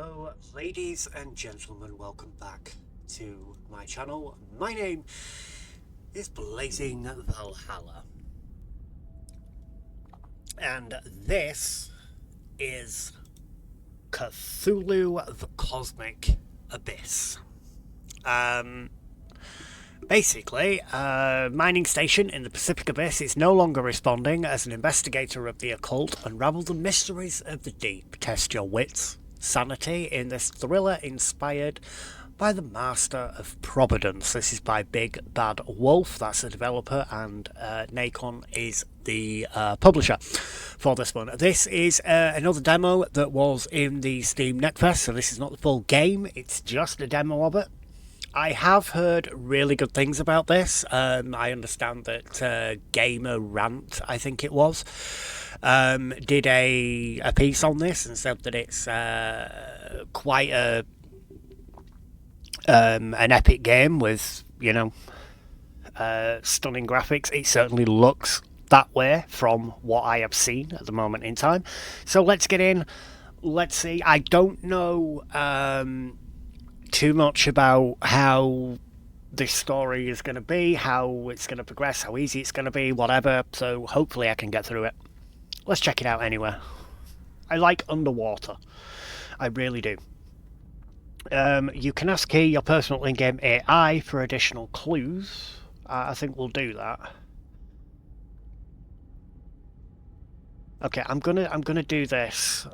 Hello, ladies and gentlemen, welcome back to my channel. My name is Blazing Valhalla, and this is Cthulhu the Cosmic Abyss. Basically, a mining station in the Pacific Abyss is no longer responding. As an investigator of the occult, unravel the mysteries of the deep. Test your wits, sanity in this thriller inspired by the Master of Providence. This is by Big Bad Wolf, that's the developer, and Nacon is the publisher for this one. This is another demo that was in the Steam Neckfest, so this is not the full game, it's just a demo of it. I have heard really good things about this. I understand that Gamer Rant, I think it was, did a piece on this and said that it's quite an epic game with, stunning graphics. It certainly looks that way from what I have seen at the moment in time. So let's get in. Let's see. I don't know too much about how this story is going to be, how it's going to progress, how easy it's going to be, whatever. So hopefully I can get through it. Let's check it out anyway. I like underwater. I really do. You can ask here your personal in-game AI for additional clues. I think we'll do that. Okay, I'm gonna do this.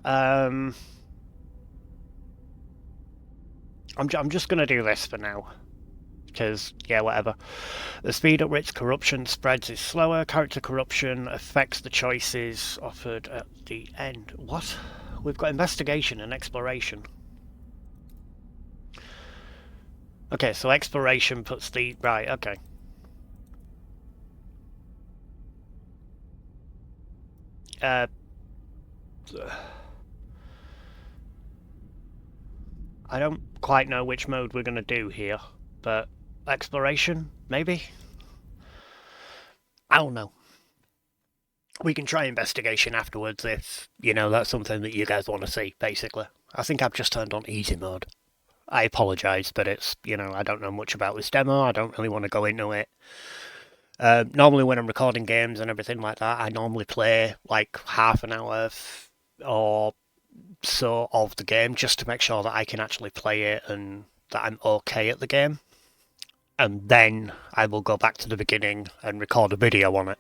I'm just gonna do this for now, because yeah, whatever. The speed at which corruption spreads is slower. Character corruption affects the choices offered at the end. What? We've got investigation and exploration. Okay, so exploration puts the... Right, okay. I don't quite know which mode we're going to do here, but exploration, maybe? I don't know. We can try investigation afterwards if, that's something that you guys want to see, basically. I think I've just turned on easy mode. I apologise, but it's, I don't know much about this demo. I don't really want to go into it. Normally when I'm recording games and everything like that, I normally play like half an hour or so of the game just to make sure that I can actually play it and that I'm okay at the game. And then I will go back to the beginning and record a video on it.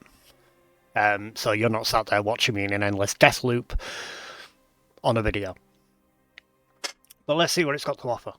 So you're not sat there watching me in an endless death loop on a video. But let's see what it's got to offer.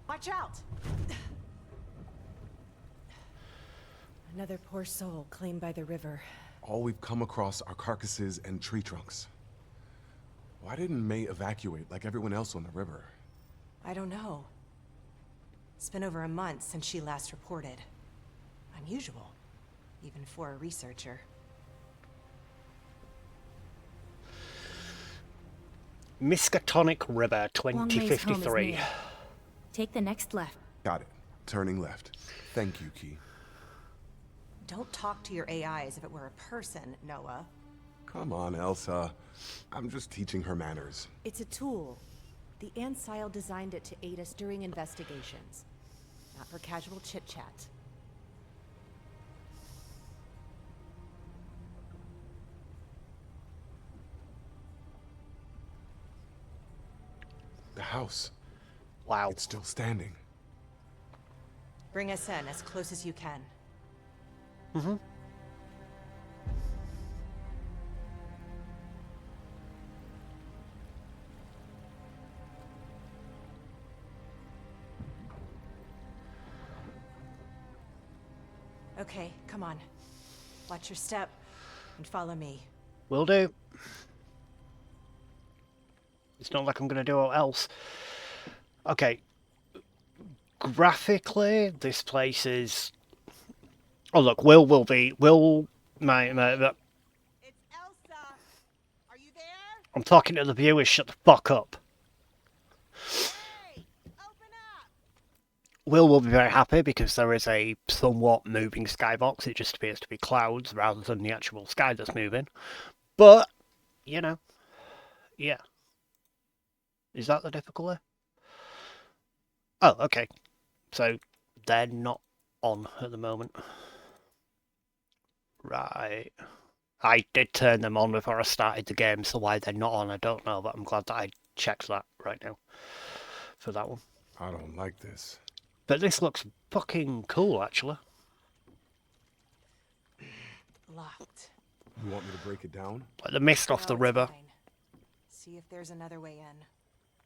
Watch out! Another poor soul claimed by the river. All we've come across are carcasses and tree trunks. Why didn't May evacuate like everyone else on the river? I don't know. It's been over a month since she last reported. Unusual, even for a researcher. Miskatonic River, Long May's home is 2053. near. Take the next left. Got it. Turning left. Thank you, Key. Don't talk to your AI as if it were a person, Noah. Come on, Elsa. I'm just teaching her manners. It's a tool. The Ancile designed it to aid us during investigations, not for casual chit-chat. The house. Wow. It's still standing. Bring us in as close as you can. Mm-hmm. Okay, come on. Watch your step and follow me. Will do. It's not like I'm going to do what else. Okay. Graphically, this place is... Oh look, Will It's Elsa. Are you there? I'm talking to the viewers. Shut the fuck up. Hey, open up. Will be very happy because there is a somewhat moving skybox. It just appears to be clouds rather than the actual sky that's moving. But, you know, yeah. Is that the difficulty? Oh, okay. So they're not on at the moment. Right. I did turn them on before I started the game, so why they're not on, I don't know, but I'm glad that I checked that right now for that one. I don't like this. But this looks fucking cool, actually. Locked. You want me to break it down? Like the mist off No, the it's river. fine. See if there's another way in.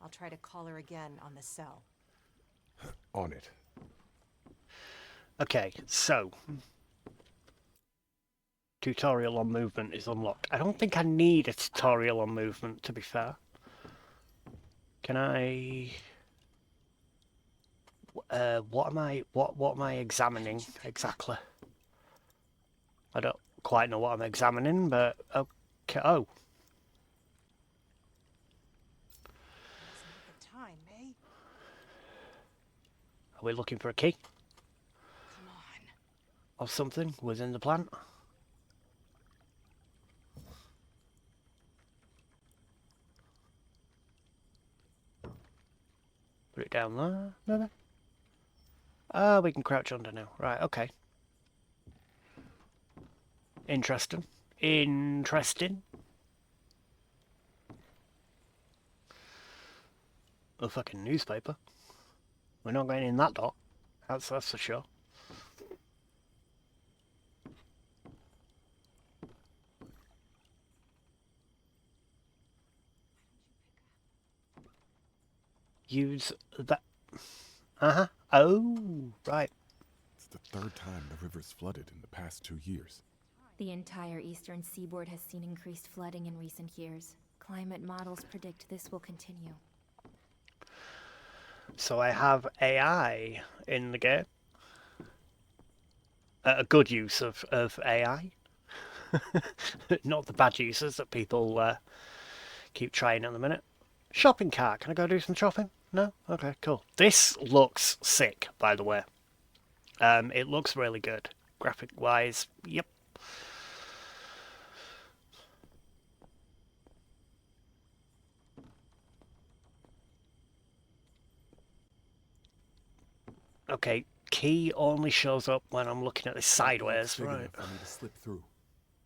I'll try to call her again on the cell. On it. Okay, so tutorial on movement is unlocked. I don't think I need a tutorial on movement, to be fair. Can I... what am I examining exactly? I don't quite know what I'm examining, but okay. Oh, Now's not the time, May. are we looking for a key Come on. or something within the plant? Put it down there, maybe. Ah, we can crouch under now. Right, okay. Interesting. Interesting. A fucking newspaper. We're not going in that door. That's for sure. Use that. Uh-huh. Oh, right. It's the third time the river's flooded in the past 2 years. The entire eastern seaboard has seen increased flooding in recent years. Climate models predict this will continue. So I have AI in the game. A good use of AI. Not the bad uses that people keep trying at the minute. Shopping cart. Can I go do some shopping? No? Okay, cool. This looks sick, by the way. It looks really good. Graphic-wise, yep. Okay, key only shows up when I'm looking at this sideways, Big right? enough for me to slip through.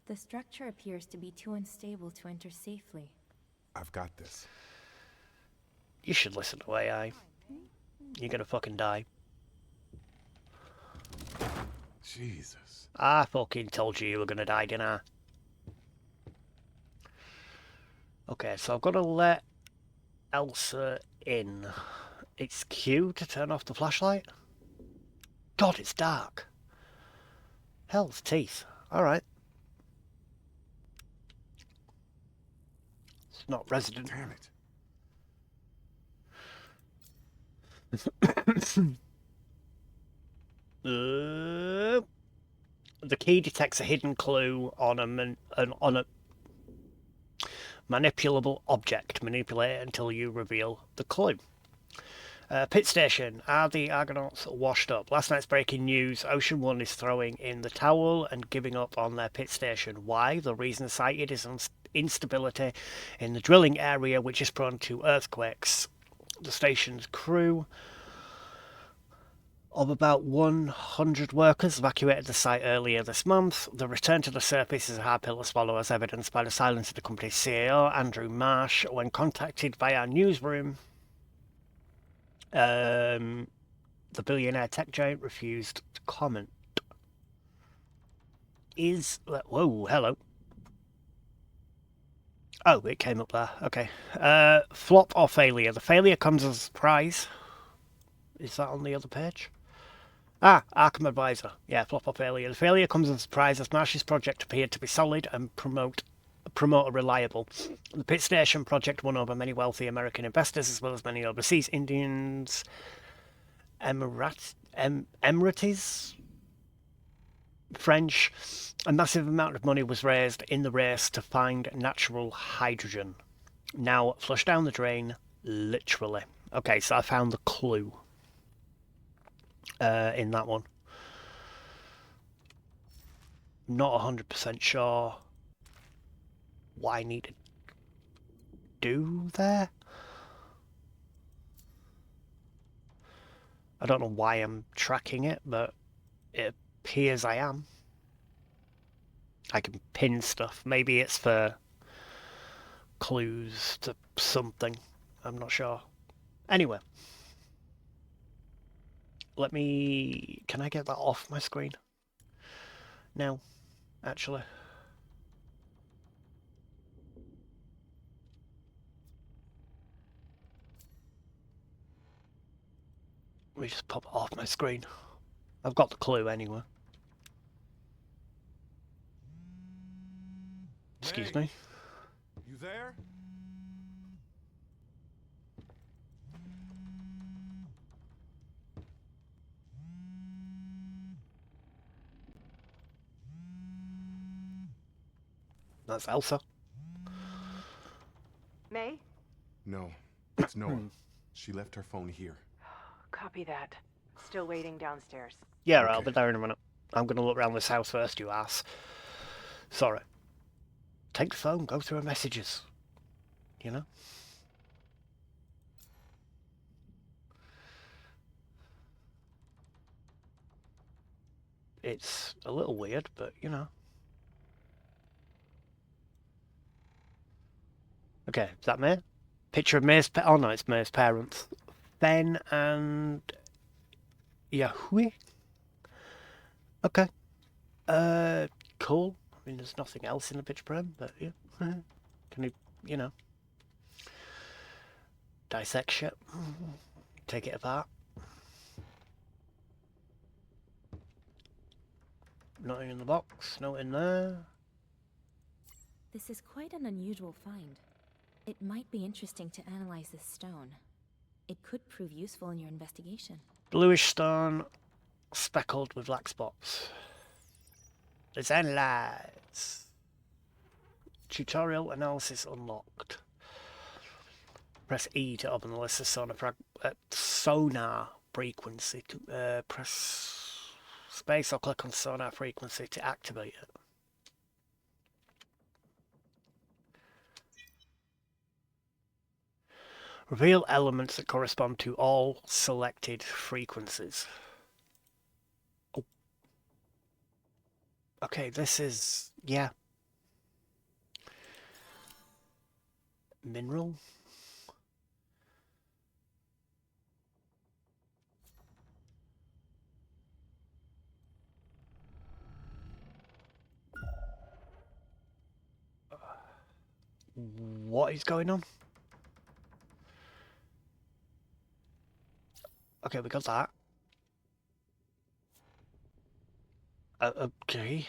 The structure appears to be too unstable to enter safely. I've got this. You should listen to AI. You're gonna fucking die. Jesus. I fucking told you were gonna die, didn't I? Okay, so I've got to let Elsa in. It's Q to turn off the flashlight? God, it's dark. Hell's teeth. Alright. It's not resident. Damn it. The key detects a hidden clue on a manipulable object. Manipulate it until you reveal the clue. Pit station. Are the Argonauts washed up? Last night's breaking news. Ocean 1 is throwing in the towel and giving up on their pit station. Why? The reason cited is instability in the drilling area, which is prone to earthquakes. The station's crew of about 100 workers evacuated the site earlier this month. The return to the surface is a hard pill to swallow, as evidenced by the silence of the company's CEO, Andrew Marsh. When contacted by our newsroom, the billionaire tech giant refused to comment. Whoa, hello. Oh, it came up there. Okay. Flop or failure? The failure comes as a surprise. Is that on the other page? Ah, Arkham Advisor. Yeah, flop or failure. The failure comes as a surprise as Marsh's project appeared to be solid and promoter reliable. The pit station project won over many wealthy American investors as well as many overseas Indians. Emiratis? French, a massive amount of money was raised in the race to find natural hydrogen. Now flush down the drain, literally. Okay, so I found the clue in that one. Not 100% sure what I need to do there. I don't know why I'm tracking it, but it appears I am. I can pin stuff. Maybe it's for clues to something. I'm not sure. Anyway. Let me... Can I get that off my screen? No, actually. Let me just pop it off my screen. I've got the clue anyway. Excuse me. You there? That's Elsa. May? No, it's Noah. She left her phone here. Copy that. Still waiting downstairs. Yeah, Okay. I'll be there in a minute. I'm going to look around this house first, you ass. Sorry. Take the phone, go through her messages. You know? It's a little weird, but, you know. Okay, is that May? Picture of May's... Oh, no, it's May's parents. Ben and... Yahweh? Okay. Cool. I mean, there's nothing else in the picture frame, but yeah. Can you know, dissect shit? Take it apart? Nothing in the box, nothing there. This is quite an unusual find. It might be interesting to analyze this stone. It could prove useful in your investigation. Bluish stone, speckled with black spots. Let's analyze. Tutorial analysis unlocked. Press E to open the list of sonar frequency. Press space or click on sonar frequency to activate it. Reveal elements that correspond to all selected frequencies. Oh. Okay, this is... yeah. Mineral? What is going on? Okay, we got that. Okay.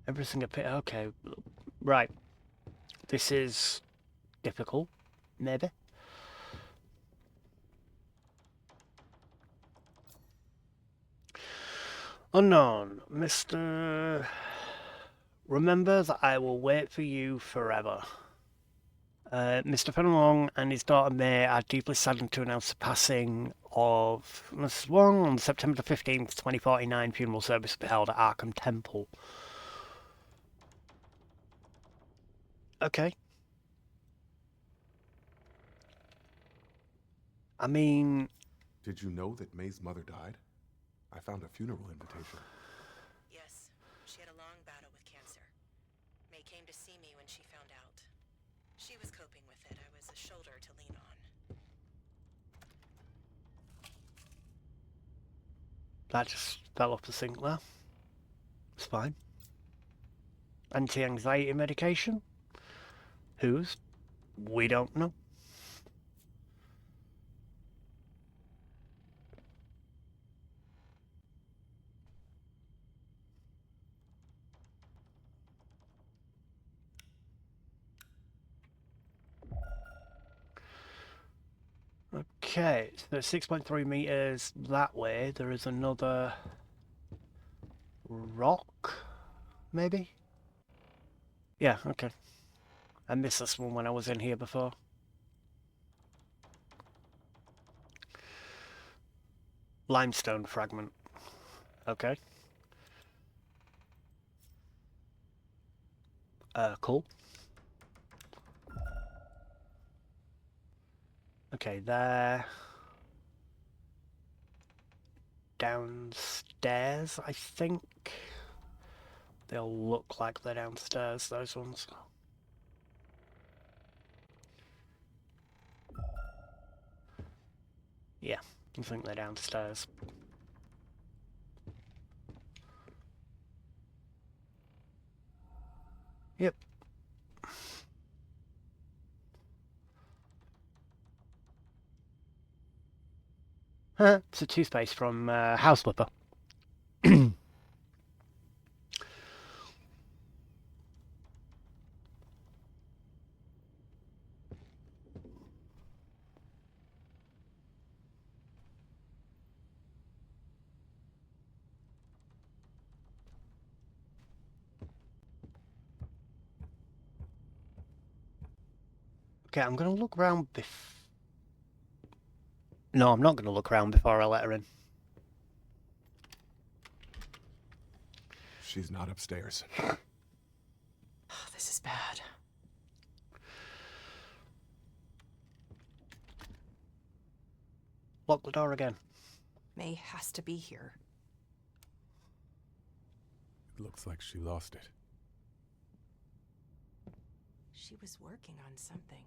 Everything appears... okay. Right. This is difficult, maybe. Unknown, Mr. Remember that I will wait for you forever. Mr. Fenelong and his daughter May are deeply saddened to announce the passing of Mrs. Wong on September the 15th, 2049. Funeral service will be held at Arkham Temple. Okay. I mean... Did you know that May's mother died? I found a funeral invitation. Yes, she had a long battle with cancer. May came to see me when she found out. She was coping with it. I was a shoulder to lean on. That just fell off the sink there. It's fine. Anti-anxiety medication? Whose? We don't know. Okay, so 6.3 meters that way. There is another rock, maybe? Yeah, okay. I missed this one when I was in here before. Limestone fragment. Okay. Cool. Okay, there. Downstairs, I think. They'll look like they're downstairs, those ones. Yeah, I think they're downstairs. Yep. It's a toothpaste from House Flipper. Okay, I'm gonna look around No, I'm not gonna look around before I let her in. She's not upstairs. This is bad. Lock the door again. May has to be here. It looks like she lost it. She was working on something.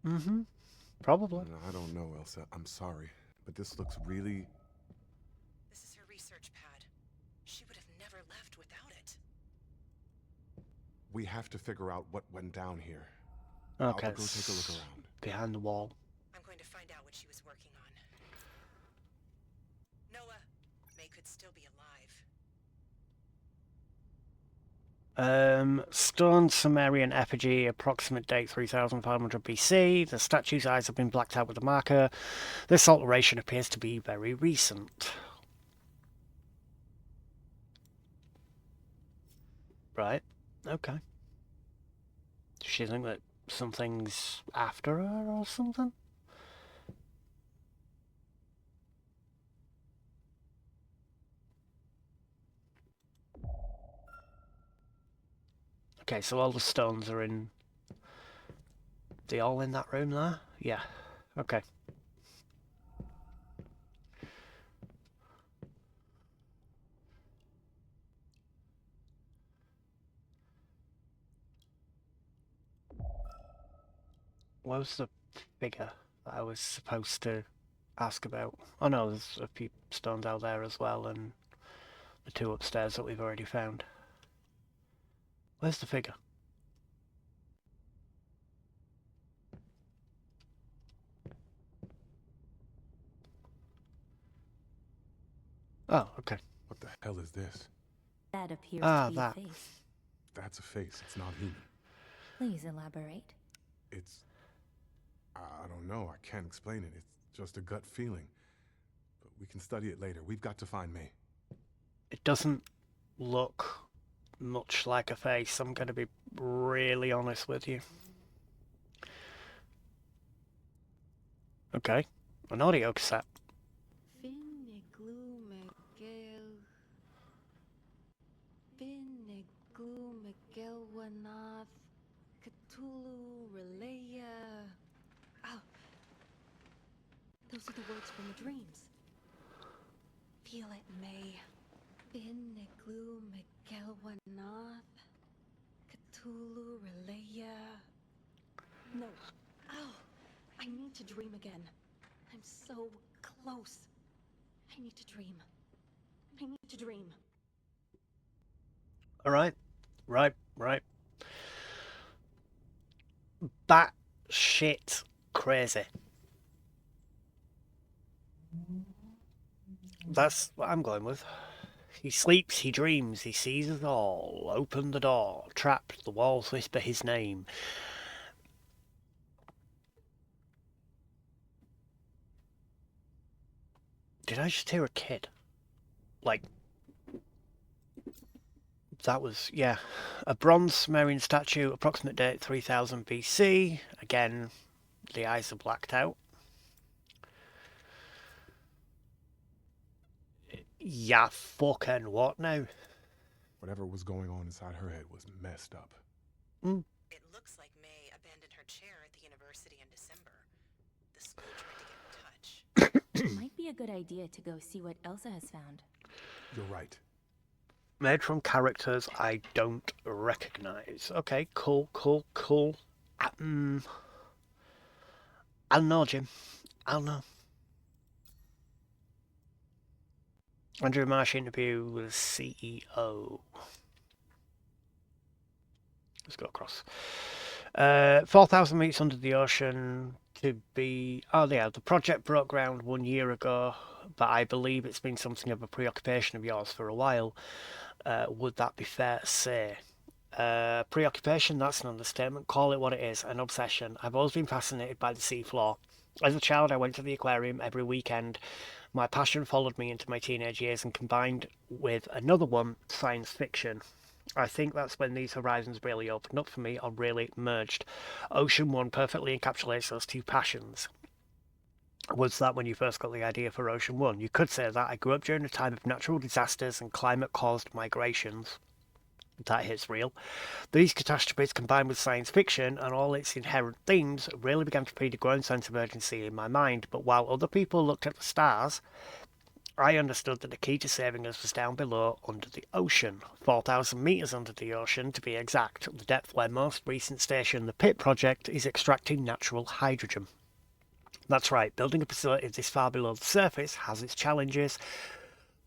Mm-hmm. Probably. I don't know, Elsa. I'm sorry, but this looks really... This is her research pad. She would have never left without it. We have to figure out what went down here. Okay. I'll go take a look around. Behind the wall. I'm going to find out what she was working on. Noah, May could still be alive. Stone Sumerian effigy, approximate date 3500 BC. The statue's eyes have been blacked out with a marker. This alteration appears to be very recent. Right, okay. Does she think that something's after her or something? Okay, so all the stones are in... They all in that room there? Yeah, okay. What was the figure that I was supposed to ask about? Oh no, there's a few stones out there as well, and the two upstairs that we've already found. Where's the figure? Oh, okay. What the hell is this? That appears Ah, to be that. a face. That's a face. It's not human. Please elaborate. It's... I don't know. I can't explain it. It's just a gut feeling. But we can study it later. We've got to find May. It doesn't look much like a face, I'm going to be really honest with you. Okay, an audio cassette. Cthulhu, Relaya. Oh, those are the words from the dreams. Feel it, May. Biniglu Miguelwanath. Cthulhu, Relaya. No. Oh, I need to dream again. I'm so close. I need to dream. I need to dream. Alright, right. Bat shit crazy. That's what I'm going with. He sleeps, he dreams, he sees us all. Open the door, trapped, the walls whisper his name. Did I just hear a kid? Like, that was, yeah. A bronze Sumerian statue, approximate date 3000 BC. Again, the eyes are blacked out. Yeah, fucking what now? Whatever was going on inside her head was messed up. It looks like May abandoned her chair at the university in December. The school tried to get in touch. It might be a good idea to go see what Elsa has found. You're right. Made from characters I don't recognize. Okay, cool. I'll know, Jim. I'll know. Andrew Marsh interview with CEO. Let's go across. 4,000 meters under the ocean to be... Oh, yeah, the project broke ground 1 year ago, but I believe it's been something of a preoccupation of yours for a while. Would that be fair to say? Preoccupation, that's an understatement. Call it what it is, an obsession. I've always been fascinated by the seafloor. As a child, I went to the aquarium every weekend. My passion followed me into my teenage years and combined with another one, science fiction. I think that's when these horizons really opened up for me, or really merged. Ocean One perfectly encapsulates those two passions. Was that when you first got the idea for Ocean One? You could say that. I grew up during a time of natural disasters and climate-caused migrations. That hits real. These catastrophes, combined with science fiction and all its inherent themes, really began to feed a growing sense of urgency in my mind. But while other people looked at the stars, I understood that the key to saving us was down below, under the ocean. 4,000 metres under the ocean, to be exact, the depth where most recent station, the Pit Project, is extracting natural hydrogen. That's right, building a facility this far below the surface has its challenges,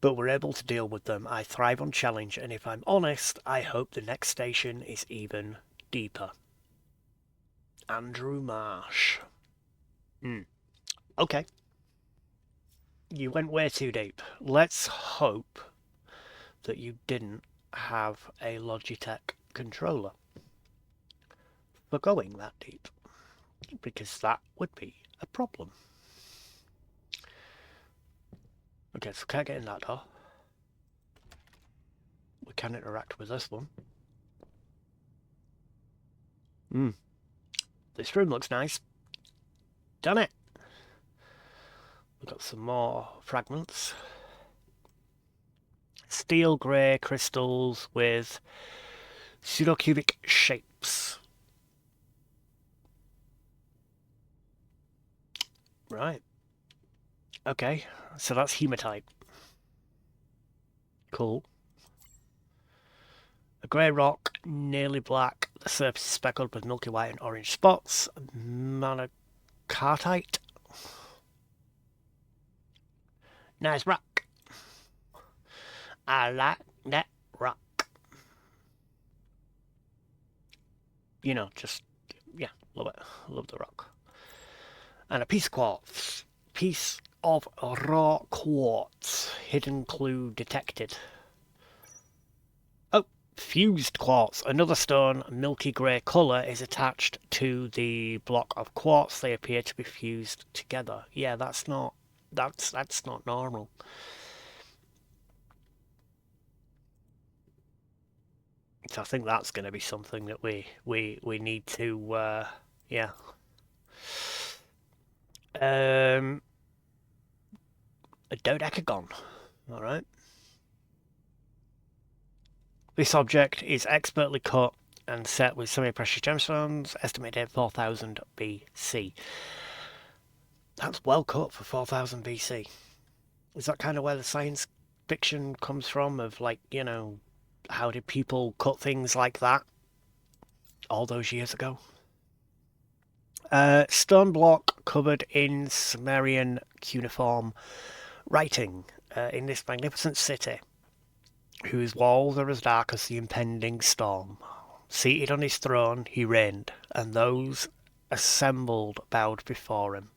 but we're able to deal with them. I thrive on challenge, and if I'm honest, I hope the next station is even deeper. Andrew Marsh. Okay. You went way too deep. Let's hope that you didn't have a Logitech controller for going that deep, because that would be a problem. Okay, so can't get in that door. We can interact with this one. This room looks nice. Done it! We've got some more fragments. Steel grey crystals with pseudocubic shapes. Right. Okay, so that's hematite. Cool. A grey rock, nearly black. The surface is speckled with milky white and orange spots. Monocartite. Nice rock. I like that rock. You know, just, yeah, love it. Love the rock. And a piece of quartz. Piece of raw quartz. Hidden clue detected. Oh, fused quartz. Another stone, milky grey colour, is attached to the block of quartz. They appear to be fused together. Yeah, that's not normal. So I think that's going to be something that we need to yeah. A dodecagon. All right. This object is expertly cut and set with semi-precious gemstones, estimated 4000 BC. That's well cut for 4000 BC. Is that kind of where the science fiction comes from, of, like, you know, how did people cut things like that all those years ago? Stone block covered in Sumerian cuneiform writing in this magnificent city, whose walls are as dark as the impending storm. Seated on his throne, he reigned, and those assembled bowed before him.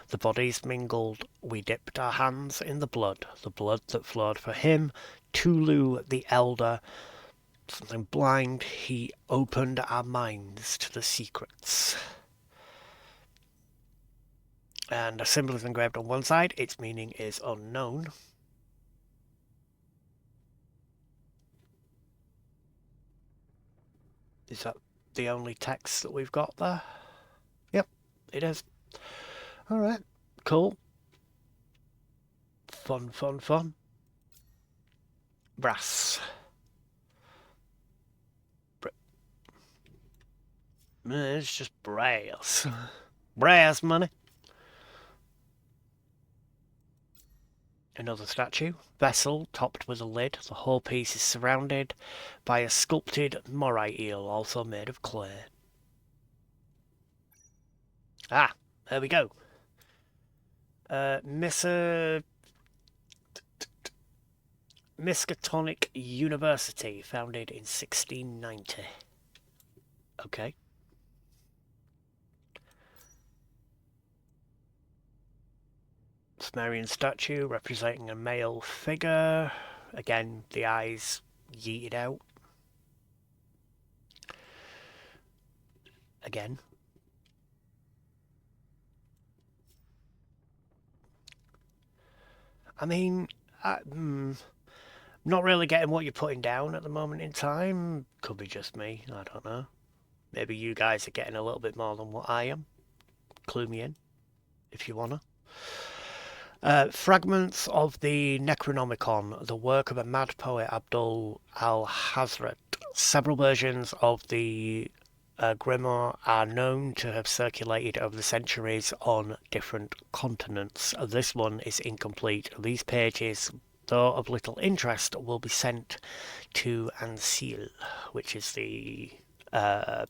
The bodies mingled. We dipped our hands in the blood that flowed for him. Cthulhu the Elder. Something blind, he opened our minds to the secrets. And a symbol is engraved on one side. Its meaning is unknown. Is that the only text that we've got there? Yep, it is. Alright, cool. Fun, fun, fun. Brass. It's just brass. Brass money. Another statue. Vessel topped with a lid. The whole piece is surrounded by a sculpted moray eel, also made of clay. Ah, there we go. Miskatonic University, founded in 1690. Okay. Sumerian statue representing a male figure. Again, the eyes yeeted out. Again. I mean, I'm not really getting what you're putting down at the moment in time. Could be just me, I don't know. Maybe you guys are getting a little bit more than what I am. Clue me in, if you wanna. Fragments of the Necronomicon, the work of a mad poet Abdul al-Hazret. Several versions of the grimoire are known to have circulated over the centuries on different continents. This one is incomplete. These pages, though of little interest, will be sent to Ansil, which is the AI.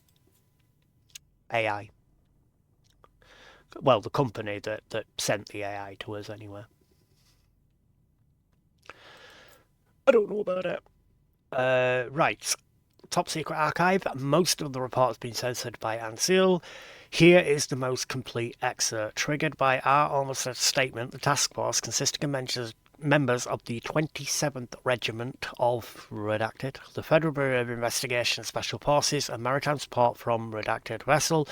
Well, the company that sent the AI to us anyway. I don't know about it. Right. Top Secret Archive. Most of the report's been censored by Ansil. Here is the most complete excerpt. Triggered by our Olmsted statement, the task force, consisting of members of the 27th Regiment of Redacted, the Federal Bureau of Investigation and Special Forces, and maritime support from Redacted vessel,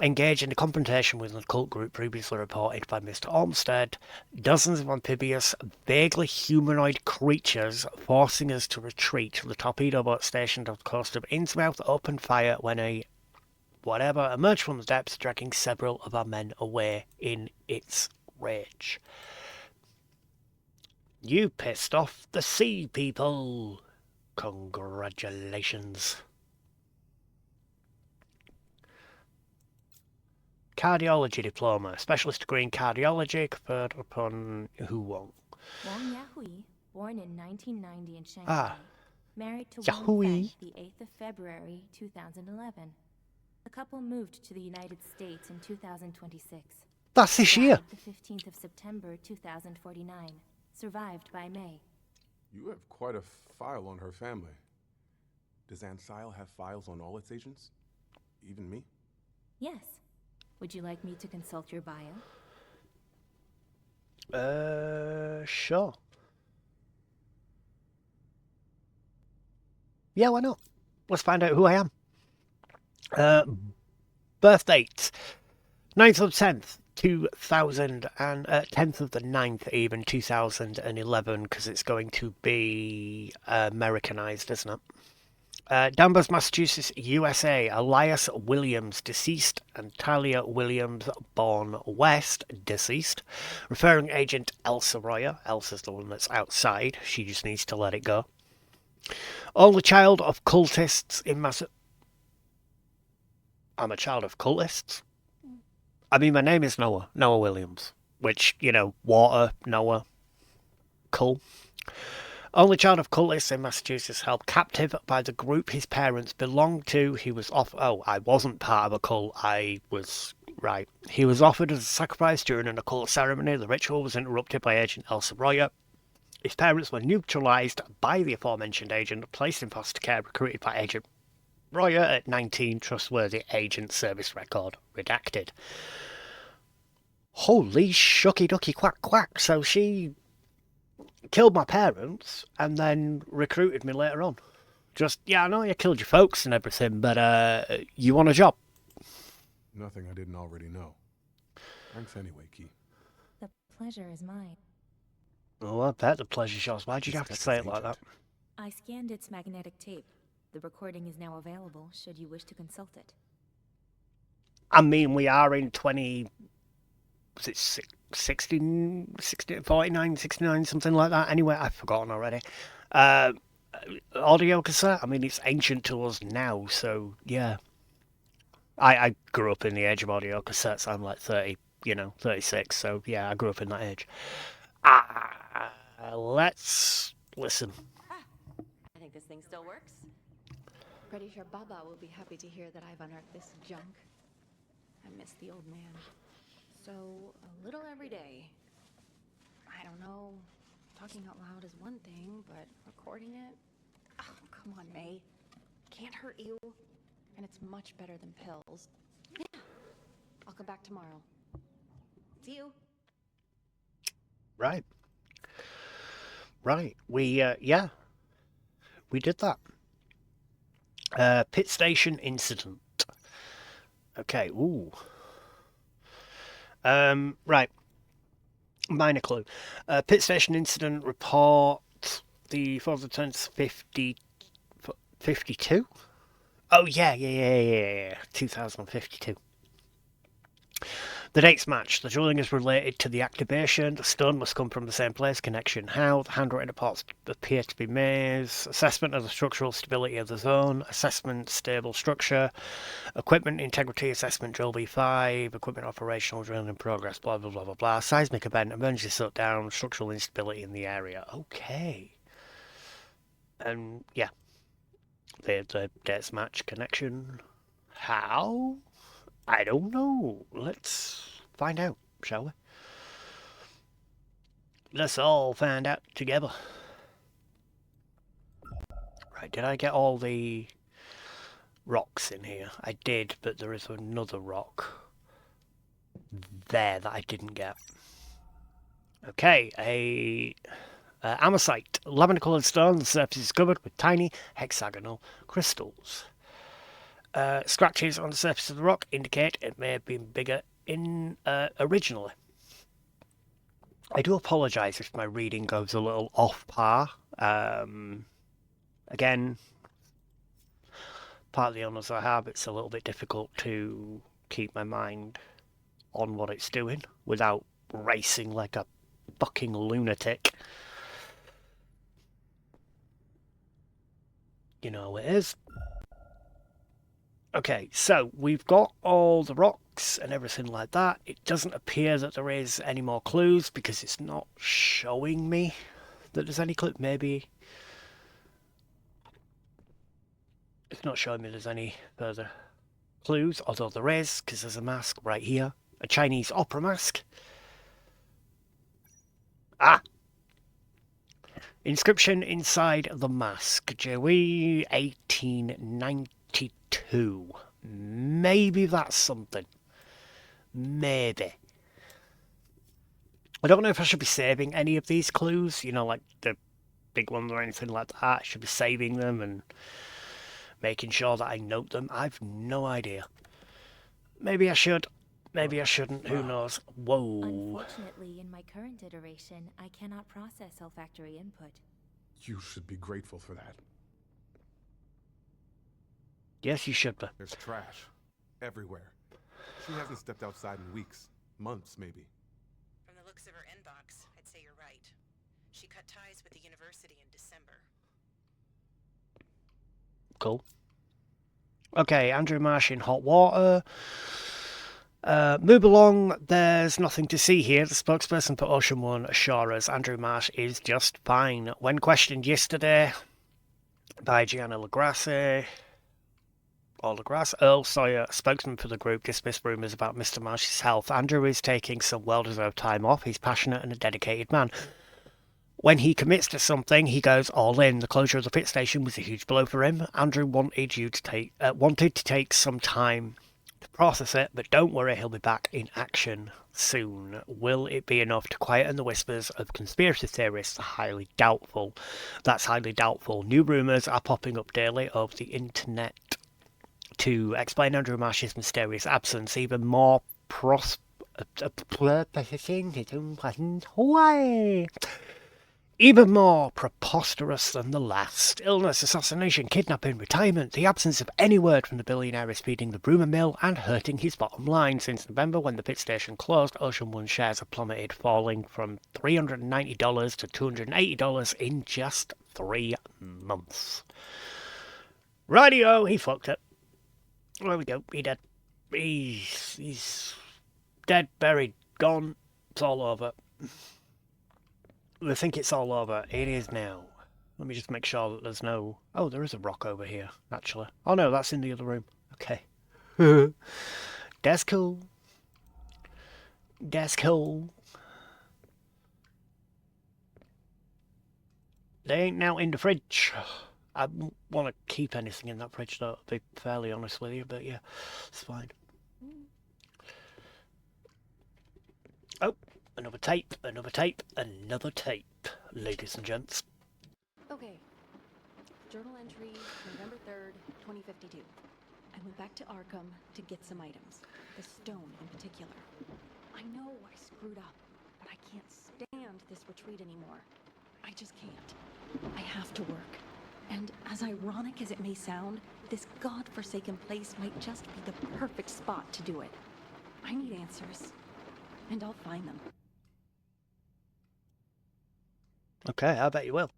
engaged in a confrontation with an occult group previously reported by Mr. Olmsted. Dozens of amphibious, vaguely humanoid creatures forcing us to retreat. The torpedo boat stationed off the coast of Innsmouth opened fire when a whatever emerged from the depths, dragging several of our men away in its rage. You pissed off the sea people. Congratulations. Cardiology diploma, specialist degree in cardiology conferred upon Hu Wong. Wang Yahui, born in 1990 in Shanghai, married to Wang Yahui. Feng the 8th of February 2011. The couple moved to the United States in 2026. That's this year. Died the 15th of September 2049, survived by May. You have quite a file on her family. Does Ansile have files on all its agents? Even me? Yes. Would you like me to consult your bio? Sure. Yeah, why not? Let's find out who I am. Birth date 9th of 10th, 2000, and 10th of the 9th, even 2011, because it's going to be Americanized, isn't it? Danvers, Massachusetts, USA. Elias Williams, deceased, and Talia Williams, born West, deceased. Referring agent Elsa Royer. Elsa's the one that's outside. She just needs to let it go. Only child of cultists in I'm a child of cultists? I mean, my name is Noah. Noah Williams. Which, you know, water, Noah. Cool. Only child of cultists in Massachusetts, held captive by the group his parents belonged to. He was off. Oh, I wasn't part of a cult. I was. Right. He was offered as a sacrifice during an occult ceremony. The ritual was interrupted by Agent Elsa Royer. His parents were neutralized by the aforementioned agent, placed in foster care, recruited by Agent Royer at 19, trustworthy agent, service record redacted. Holy shucky ducky quack quack. So she killed my parents and then recruited me later on. Just, yeah, I know you killed your folks and everything, but you want a job? Nothing I didn't already know. Thanks anyway, Key. The pleasure is mine. Oh, I bet the pleasure's yours. Why'd you have to say it like that? I scanned its magnetic tape. The recording is now available, should you wish to consult it. I mean, we are in 20... Was it 49, 69, something like that? Anyway, I've forgotten already. Audio cassette? I mean, it's ancient to us now, so yeah. I grew up in the age of audio cassettes. I'm like 30, 36, so yeah, I grew up in that age. Let's listen. I think this thing still works. Pretty sure Baba will be happy to hear that I've unearthed this junk. I miss the old man. So, a little every day. I don't know. Talking out loud is one thing, but recording it? Oh, come on, May. Can't hurt you. And it's much better than pills. Yeah. I'll come back tomorrow. See you. Right. We did that. Pit station incident. Okay, ooh. Right. Minor clue. Pit station incident report, the 4th of 52? Oh, yeah. 2052. The dates match. The drilling is related to the activation. The stone must come from the same place. Connection how. The handwritten reports appear to be May's. Assessment of the structural stability of the zone. Assessment stable structure. Equipment integrity assessment drill B5. Equipment operational drilling in progress. Blah, blah, blah, blah, blah. Seismic event. Emergency shutdown. Structural instability in the area. Okay. And yeah. The dates match. Connection how? I don't know. Let's find out, shall we? Let's all find out together. Right, did I get all the rocks in here? I did, but there is another rock there that I didn't get. Okay, a amosite, lavender-coloured stone. The surface is covered with tiny hexagonal crystals. Scratches on the surface of the rock indicate it may have been bigger originally. I do apologise if my reading goes a little off par. Again, part of the illness I have, it's a little bit difficult to keep my mind on what it's doing without racing like a fucking lunatic. You know how it is. Okay, so we've got all the rocks and everything like that. It doesn't appear that there is any more clues because it's not showing me that there's any clue. Maybe it's not showing me there's any further clues, although there is, because there's a mask right here. A Chinese opera mask. Inscription inside the mask. Joey 1892. Maybe that's something. Maybe. I don't know if I should be saving any of these clues, like the big ones or anything like that. I should be saving them and making sure that I note them. I've no idea. Maybe I should. Maybe I shouldn't. Who knows? Whoa. Unfortunately, in my current iteration, I cannot process olfactory input. You should be grateful for that. Yes, you should be. There's trash everywhere. She hasn't stepped outside in weeks. Months, maybe. From the looks of her inbox, I'd say you're right. She cut ties with the university in December. Cool. Okay, Andrew Marsh in hot water. Move along. There's nothing to see here. The spokesperson for Ocean One assures us Andrew Marsh is just fine. When questioned yesterday by Gianna Lagrasse, Earl Sawyer, spokesman for the group, dismissed rumours about Mr. Marsh's health. Andrew is taking some well-deserved time off. He's passionate and a dedicated man. When he commits to something, he goes all in. The closure of the pit station was a huge blow for him. Andrew wanted to take some time to process it, but don't worry, he'll be back in action soon. Will it be enough to quieten the whispers of conspiracy theorists? Highly doubtful. That's highly doubtful. New rumours are popping up daily over the internet to explain Andrew Marsh's mysterious absence. Even more Even more preposterous than the last. Illness, assassination, kidnapping, retirement, the absence of any word from the billionaire is feeding the rumour mill and hurting his bottom line. Since November, when the pit station closed, Ocean One shares have plummeted, falling from $390 to $280 in just 3 months. Rightio, he fucked it. There we go, he dead. He's dead, buried, gone. It's all over. I think it's all over. It is now. Let me just make sure that there's no... Oh, there is a rock over here, actually. Oh no, that's in the other room. Okay. That's cool. That's cool. They ain't now in the fridge. I don't want to keep anything in that fridge, though, to be fairly honest with you, but yeah, it's fine. Oh, another tape, another tape, another tape, ladies and gents. Okay. Journal entry, November 3rd, 2052. I went back to Arkham to get some items. The stone in particular. I know I screwed up, but I can't stand this retreat anymore. I just can't. I have to work. And as ironic as it may sound, this godforsaken place might just be the perfect spot to do it. I need answers. And I'll find them. Okay, I bet you will.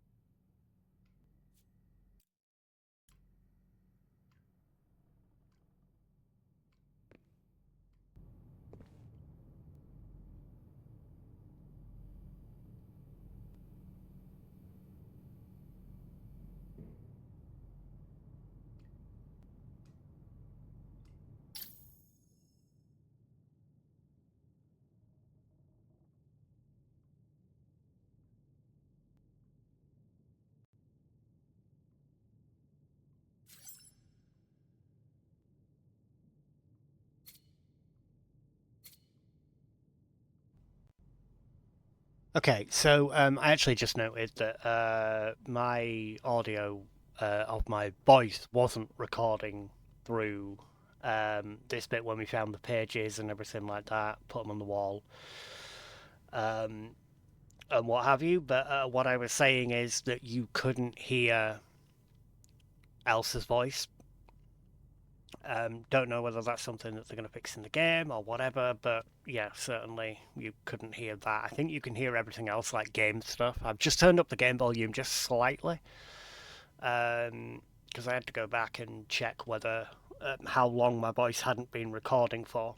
Okay, so I actually just noted that my audio of my voice wasn't recording through this bit when we found the pages and everything like that, put them on the wall, and what have you. But what I was saying is that you couldn't hear Elsa's voice. Don't know whether that's something that they're going to fix in the game or whatever, but yeah, certainly you couldn't hear that. I think you can hear everything else, like game stuff. I've just turned up the game volume just slightly, because I had to go back and check whether how long my voice hadn't been recording for,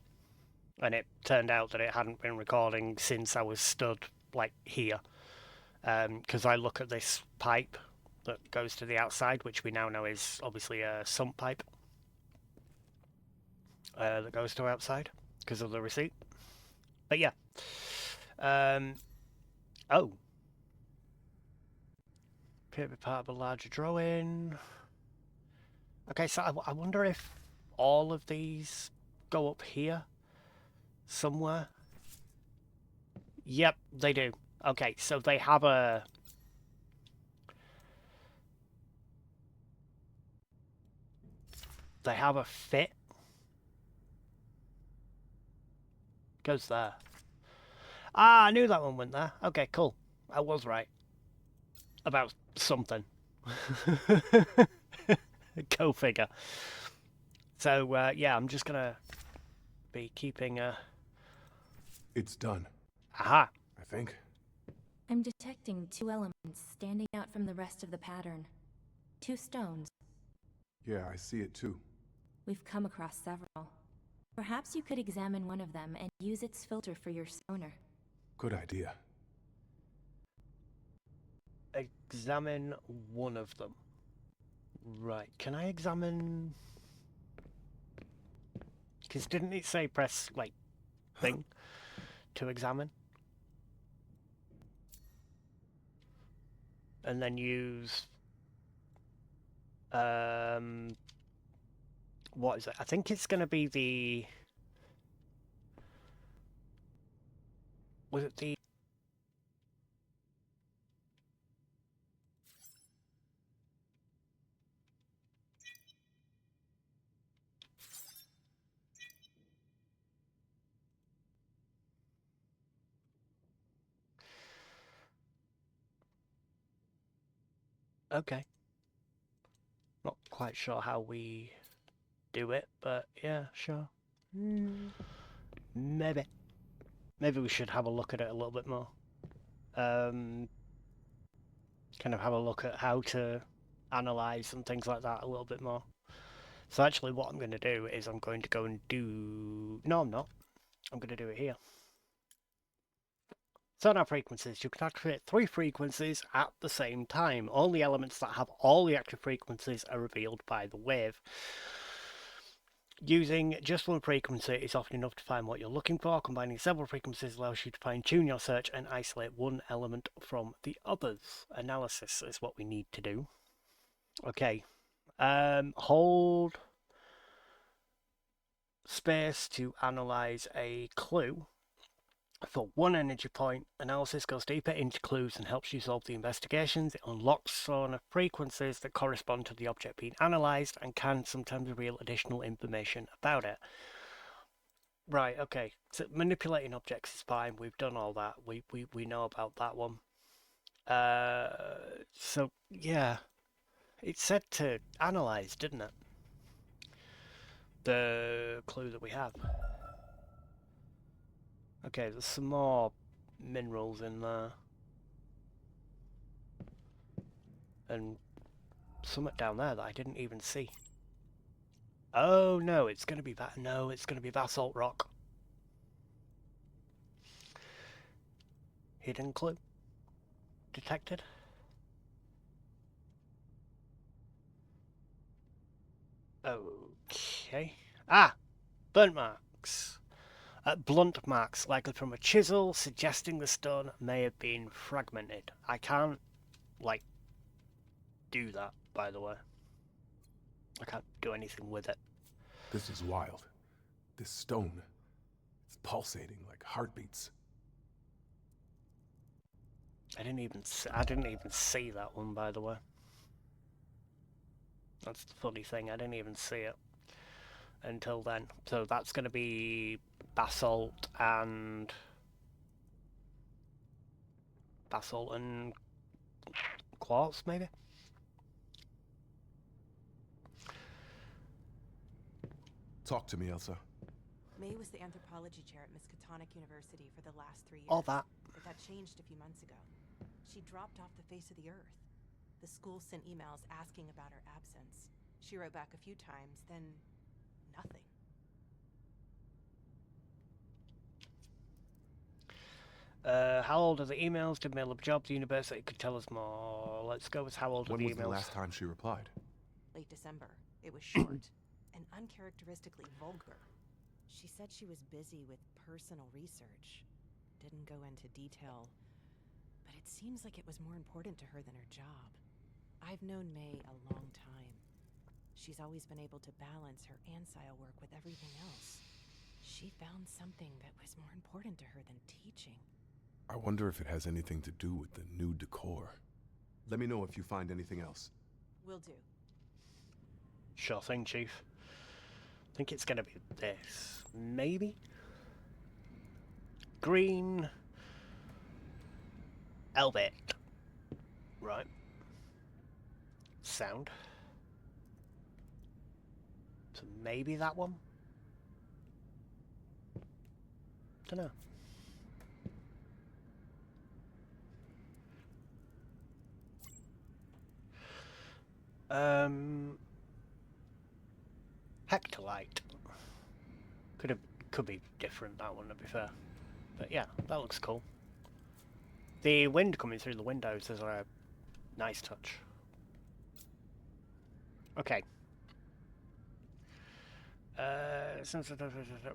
and it turned out that it hadn't been recording since I was stood like here, because I look at this pipe that goes to the outside, which we now know is obviously a sump pipe. That goes to outside because of the receipt. But yeah. Oh. Appear to be part of a larger drawing. Okay, so I wonder if all of these go up here somewhere. Yep, they do. Okay, so they have a... They have a fit. Goes there. Ah, I knew that one went there. Okay, cool. I was right. About something. Go figure. So, yeah, I'm just gonna be keeping It's done, Aha! I think. I'm detecting 2 elements standing out from the rest of the pattern. 2 stones. Yeah, I see it too. We've come across several. Perhaps you could examine one of them and use its filter for your sonar. Good idea. Examine one of them. Right, can I examine... Because didn't it say press, like, thing to examine? And then use... What is it? I think it's going to be the... Was it the... Okay. Not quite sure how we do it, but yeah, sure. Maybe. Maybe we should have a look at it a little bit more. Kind of have a look at how to analyze and things like that a little bit more. So actually what I'm going to do is I'm going to go and do... No, I'm not. I'm going to do it here. Sonar frequencies. You can activate 3 frequencies at the same time. Only elements that have all the active frequencies are revealed by the wave. Using just one frequency is often enough to find what you're looking for. Combining several frequencies allows you to fine-tune your search and isolate one element from the others. Analysis is what we need to do. Okay. Hold space to analyze a clue. For 1 energy point, analysis goes deeper into clues and helps you solve the investigations. It unlocks sonar frequencies that correspond to the object being analysed and can sometimes reveal additional information about it. Right, okay. So manipulating objects is fine. We've done all that. We know about that one. So, yeah. It said to analyse, didn't it? The clue that we have. Okay, there's some more minerals in there. And something down there that I didn't even see. Oh no, it's going to be no, it's going to be basalt rock. Hidden clue detected. Okay. Ah, burnt marks. Blunt marks, likely from a chisel, suggesting the stone may have been fragmented. I can't, like, do that, by the way. I can't do anything with it. This is wild. This stone, it's pulsating like heartbeats. I didn't even see that one, by the way. That's the funny thing. I didn't even see it until then. So that's going to be basalt and quartz, maybe. Talk to me, Elsa. May was the anthropology chair at Miskatonic University for the last 3 years. All that. But that changed a few months ago. She dropped off the face of the earth. The school sent emails asking about her absence. She wrote back a few times, then nothing. How old are the emails? Did mail a job to the university? Could tell us more. Let's go with how old are the emails. When was the last time she replied? Late December. It was short and uncharacteristically vulgar. She said she was busy with personal research. Didn't go into detail, but it seems like it was more important to her than her job. I've known May a long time. She's always been able to balance her ancile work with everything else. She found something that was more important to her than teaching. I wonder if it has anything to do with the new decor. Let me know if you find anything else. Will do. Sure thing, Chief. I think it's going to be this. Maybe? Green. Elbit. Right. Sound. So maybe that one? Dunno. Hectolite. Could be different, that one, to be fair. But yeah, that looks cool. The wind coming through the windows is a nice touch. Okay.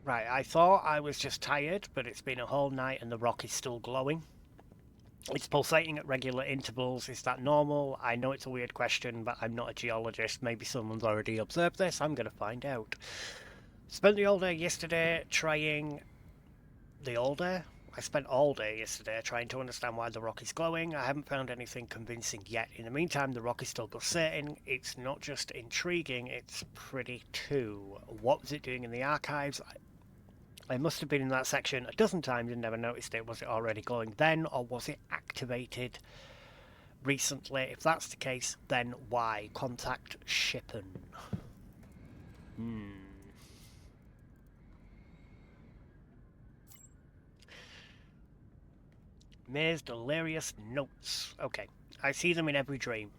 Right, I thought I was just tired, but it's been a whole night and the rock is still glowing. It's pulsating at regular intervals. Is that normal? I know it's a weird question, but I'm not a geologist. Maybe someone's already observed this. I'm going to find out. Spent the all day yesterday trying... I spent all day yesterday trying to understand why the rock is glowing. I haven't found anything convincing yet. In the meantime, the rock is still pulsating. It's not just intriguing, it's pretty too. What was it doing in the archives? I must have been in that section a dozen times and never noticed it. Was it already glowing then, or was it activated recently. If that's the case, then why? Contact Shippen. May's delirious notes. Okay, I see them in every dream.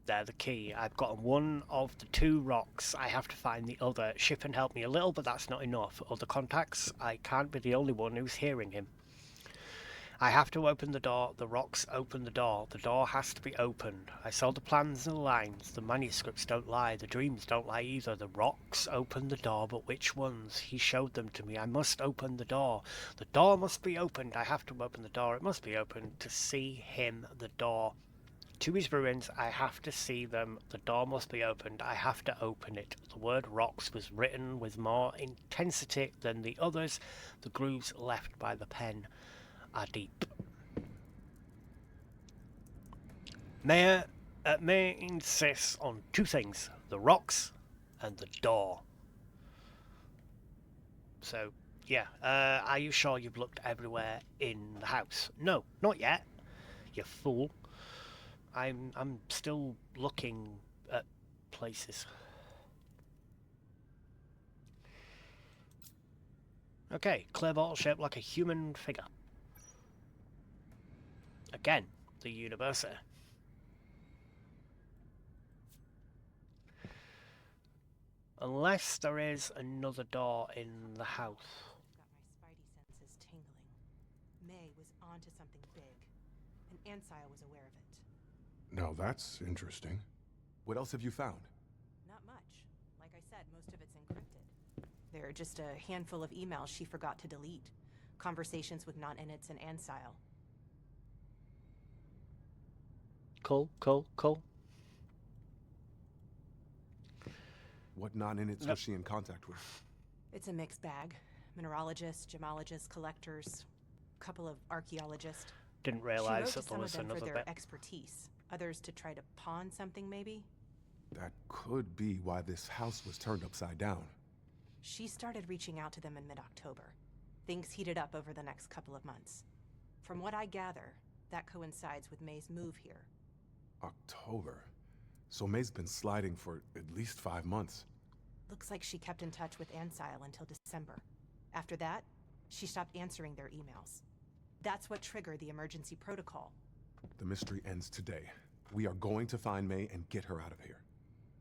They're the key. I've got one of the 2 rocks. I have to find the other. Shippen helped me a little, but that's not enough. Other contacts, I can't be the only one who's hearing him. I have to open the door. The rocks open the door. The door has to be opened. I saw the plans and the lines. The manuscripts don't lie. The dreams don't lie either. The rocks open the door, but which ones? He showed them to me. I must open the door. The door must be opened. I have to open the door. It must be opened to see him, the door. To his ruins, I have to see them. The door must be opened. I have to open it. The word rocks was written with more intensity than the others. The grooves left by the pen are deep. May insists on 2 things, the rocks and the door. So, yeah, are you sure you've looked everywhere in the house? No, not yet, you fool. I'm still looking at places. Okay, clear bottle shaped like a human figure. Again, the university. Unless there is another door in the house. Got my spidey senses tingling. May was onto something big, and Ansile was aware of it. Now that's interesting. What else have you found? Not much. Like I said, most of it's encrypted. There are just a handful of emails she forgot to delete. Conversations with non-inits and Ansile. Cool. What non-inits was she in contact with? It's a mixed bag. Mineralogists, gemologists, collectors, couple of archaeologists. Didn't She wrote realise to that there some of was them for another their bit. expertise. Others to try to pawn something, maybe? That could be why this house was turned upside down. She started reaching out to them in mid-October. Things heated up over the next couple of months. From what I gather, that coincides with May's move here. October. So May's been sliding for at least 5 months. Looks like she kept in touch with Ansile until December. After that, she stopped answering their emails. That's what triggered the emergency protocol. The mystery ends today. We are going to find May and get her out of here.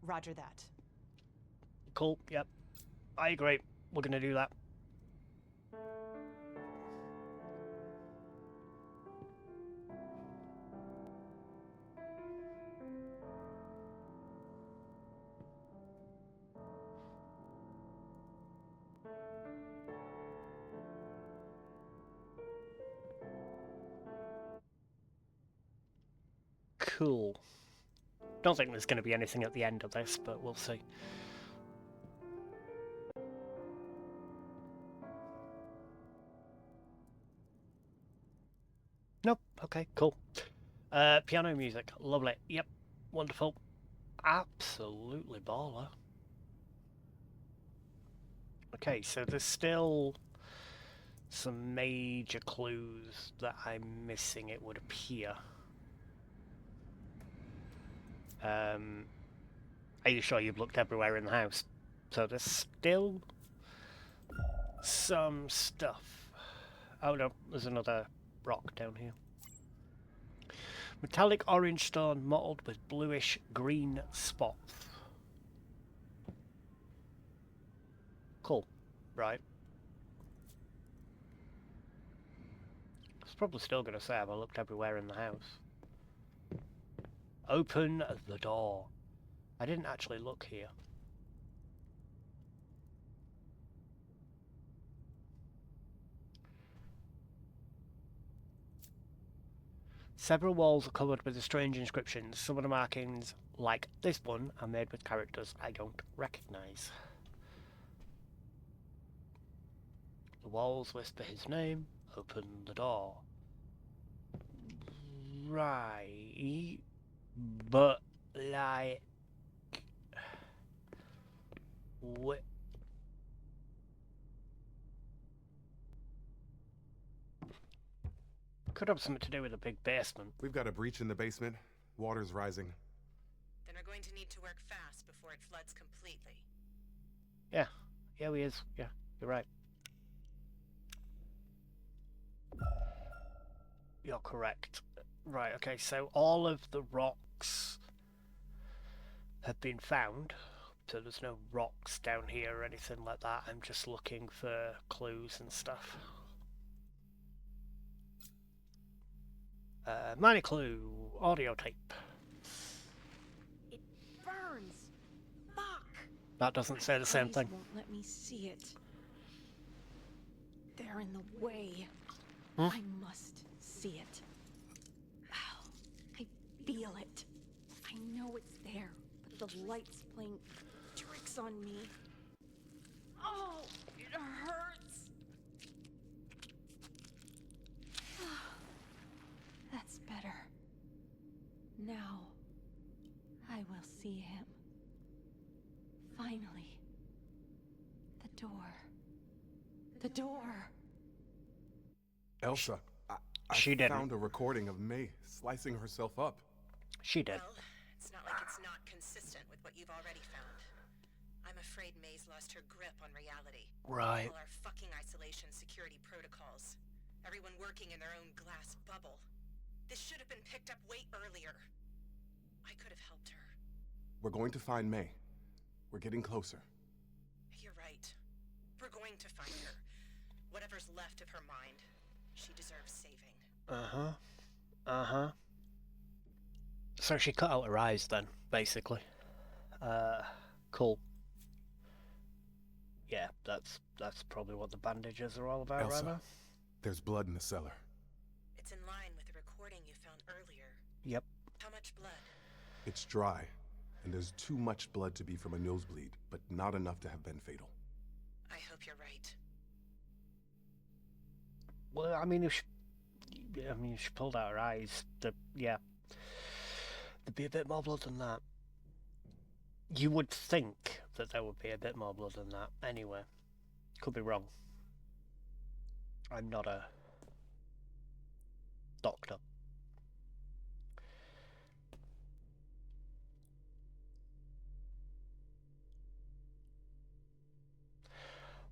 Roger that. Cool, yep. I agree. We're gonna do that. Cool. Don't think there's going to be anything at the end of this, but we'll see. Nope. Okay, cool. Piano music. Lovely. Yep. Wonderful. Absolutely baller. Okay, so there's still some major clues that I'm missing, it would appear. Are you sure you've looked everywhere in the house? So there's still some stuff. Oh no, there's another rock down here. Metallic orange stone mottled with bluish green spots. Cool. Right. I was probably still going to say, have I looked everywhere in the house? Open the door. I didn't actually look here. Several walls are covered with strange inscriptions. Some of the markings, like this one, are made with characters I don't recognise. The walls whisper his name. Open the door. Right. But, like... What? Could have something to do with the big basement. We've got a breach in the basement. Water's rising. Then we're going to need to work fast before it floods completely. Yeah. Yeah, he is. Yeah, you're right. You're correct. Right, okay, so all of the rocks have been found. So there's no rocks down here or anything like that. I'm just looking for clues and stuff. Minor clue, audio tape. It burns. Fuck. That doesn't say the same Eyes thing. won't let me see it. They're in the way. Hmm? I must see it. Ow. I feel it. I know it's there, but the light's playing tricks on me. Oh, it hurts. That's better. Now, I will see him. Finally. The door. The door. Elsa, I She didn't. found a recording of May slicing herself up. She did. Well, it's not like it's not consistent with what you've already found. I'm afraid May's lost her grip on reality. Right. All our fucking isolation security protocols. Everyone working in their own glass bubble. This should have been picked up way earlier. I could have helped her. We're going to find May. We're getting closer. You're right. We're going to find her. Whatever's left of her mind. She deserves saving. Uh-huh. Uh-huh. So she cut out her eyes then, basically. Cool. Yeah, that's probably what the bandages are all about Elsa, right now. there's blood in the cellar. It's in line with the recording you found earlier. Yep. How much blood? It's dry, and there's too much blood to be from a nosebleed, but not enough to have been fatal. I hope you're right. Well, I mean, if she pulled out her eyes, yeah, there'd be a bit more blood than that. You would think that there would be a bit more blood than that. Anyway, could be wrong. I'm not a doctor.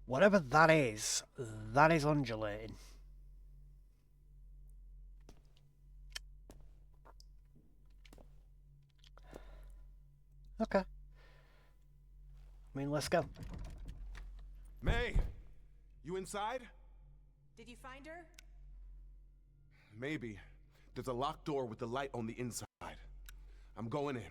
Whatever that is undulating. Okay. I mean, let's go. May! You inside? Did you find her? Maybe. There's a locked door with the light on the inside. I'm going in.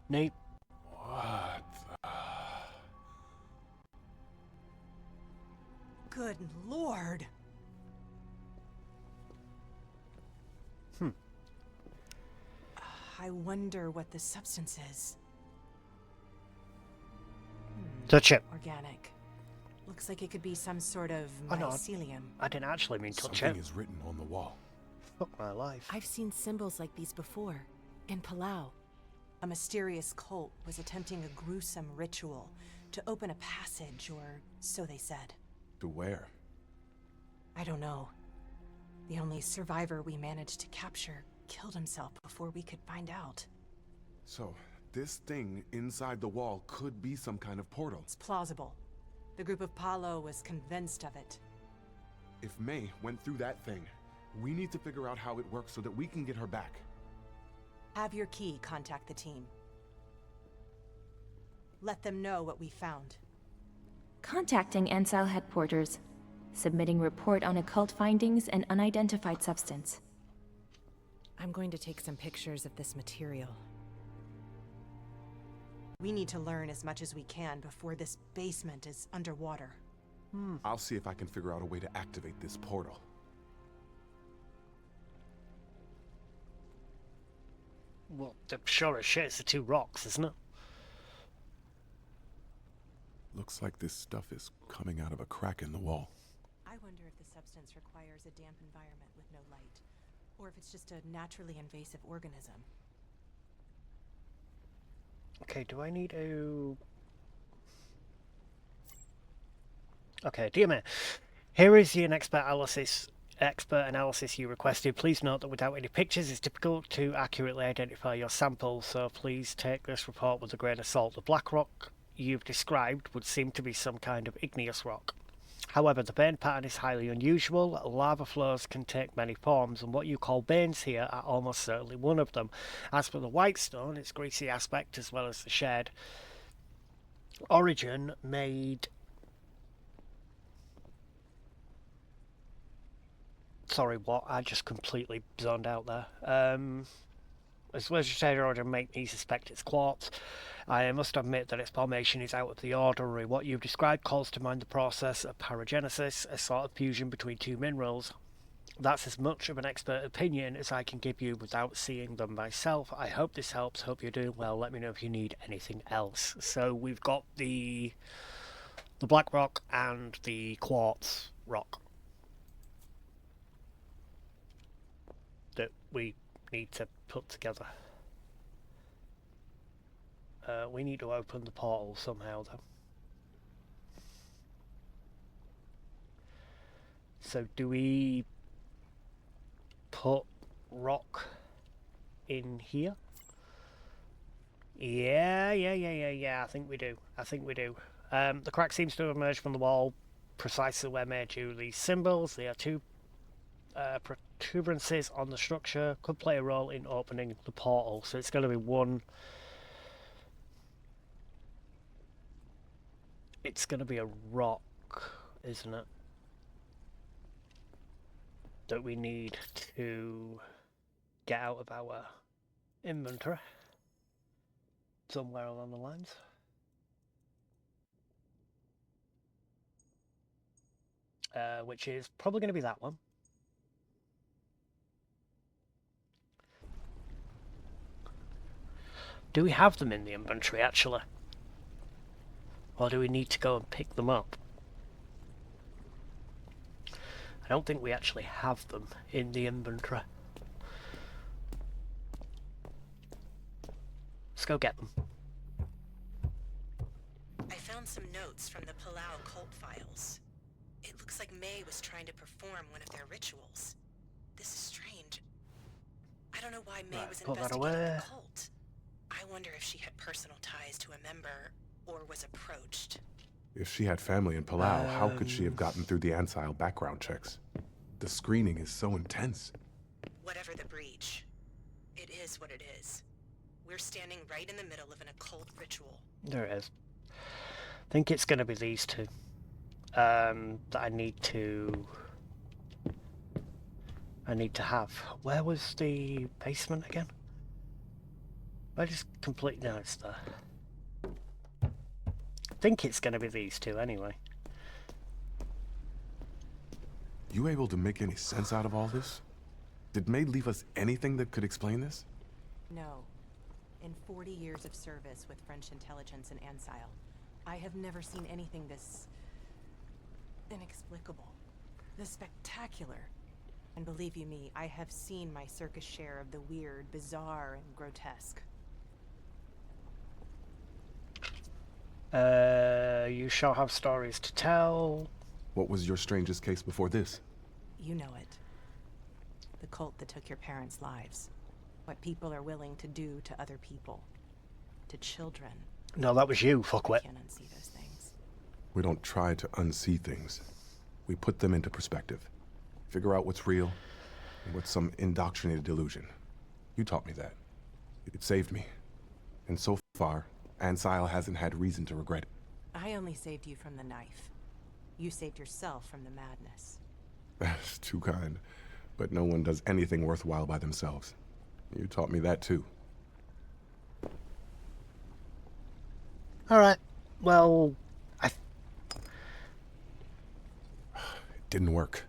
Nate. What the... Good lord. I wonder what the substance is. Touch it. Organic. Looks like it could be some sort of Oh, no. mycelium. I didn't actually mean touch Something it. is written on the wall. Fuck my life. I've seen symbols like these before. In Palau. A mysterious cult was attempting a gruesome ritual to open a passage, or so they said. To where? I don't know. The only survivor we managed to capture killed himself before we could find out. So, this thing inside the wall could be some kind of portal. It's plausible. The group of Palo was convinced of it. If May went through that thing, we need to figure out how it works so that we can get her back. Have your key contact the team. Let them know what we found. Contacting Ansel headquarters. Submitting report on occult findings and unidentified substance. I'm going to take some pictures of this material. We need to learn as much as we can before this basement is underwater. I'll see if I can figure out a way to activate this portal. Well, the sure as shit it's the two rocks, isn't it? Looks like this stuff is coming out of a crack in the wall. I wonder if the substance requires a damp environment with no light, or if it's just a naturally invasive organism. Okay, do I need to Okay, dear me. Here is the expert analysis you requested. Please note that without any pictures it's difficult to accurately identify your sample, so please take this report with a grain of salt. The black rock you've described would seem to be some kind of igneous rock. However, the vein pattern is highly unusual. Lava flows can take many forms, and what you call veins here are almost certainly one of them. As for the white stone, its greasy aspect as well as the shared origin made... Sorry, what? I just completely zoned out there. As well as the shared origin make me suspect it's quartz. I must admit that its formation is out of the ordinary. What you've described calls to mind the process of paragenesis, a sort of fusion between two minerals. That's as much of an expert opinion as I can give you without seeing them myself. I hope this helps. Hope you're doing well. Let me know if you need anything else. So we've got the black rock and the quartz rock that we need to put together. We need to open the portal somehow, though. So do we put rock in here? Yeah, I think we do. The crack seems to have emerged from the wall precisely where made you these symbols. There are two protuberances on the structure. Could play a role in opening the portal. So it's going to be one... It's going to be a rock, isn't it? That we need to get out of our inventory somewhere along the lines. Which is probably going to be that one. Do we have them in the inventory actually? Or do we need to go and pick them up? I don't think we actually have them in the inventory. Let's go get them. I found some notes from the Palau cult files. It looks like May was trying to perform one of their rituals. This is strange. I don't know why May was investigating the cult. I wonder if she had personal ties to a member or was approached. If she had family in Palau, how could she have gotten through the Ansile background checks? The screening is so intense. Whatever the breach, it is what it is. We're standing right in the middle of an occult ritual. There it is. I think it's going to be these two that I need to have. Where was the basement again? I just completely... No, it's there. I think it's going to be these two anyway. You able to make any sense out of all this? Did May leave us anything that could explain this? No. In 40 years of service with French intelligence in Ansile, I have never seen anything this... inexplicable. This spectacular. And believe you me, I have seen my circus share of the weird, bizarre, and grotesque. You shall have stories to tell. What was your strangest case before this? You know it. The cult that took your parents' lives. What people are willing to do to other people. To children. No, that was you, fuckwit. I can't unsee those things. We don't try to unsee things. We put them into perspective. Figure out what's real and what's some indoctrinated delusion. You taught me that. It saved me. And so far, Ansile hasn't had reason to regret it. I only saved you from the knife. You saved yourself from the madness. That's too kind. But no one does anything worthwhile by themselves. You taught me that too. Alright. Well, It didn't work.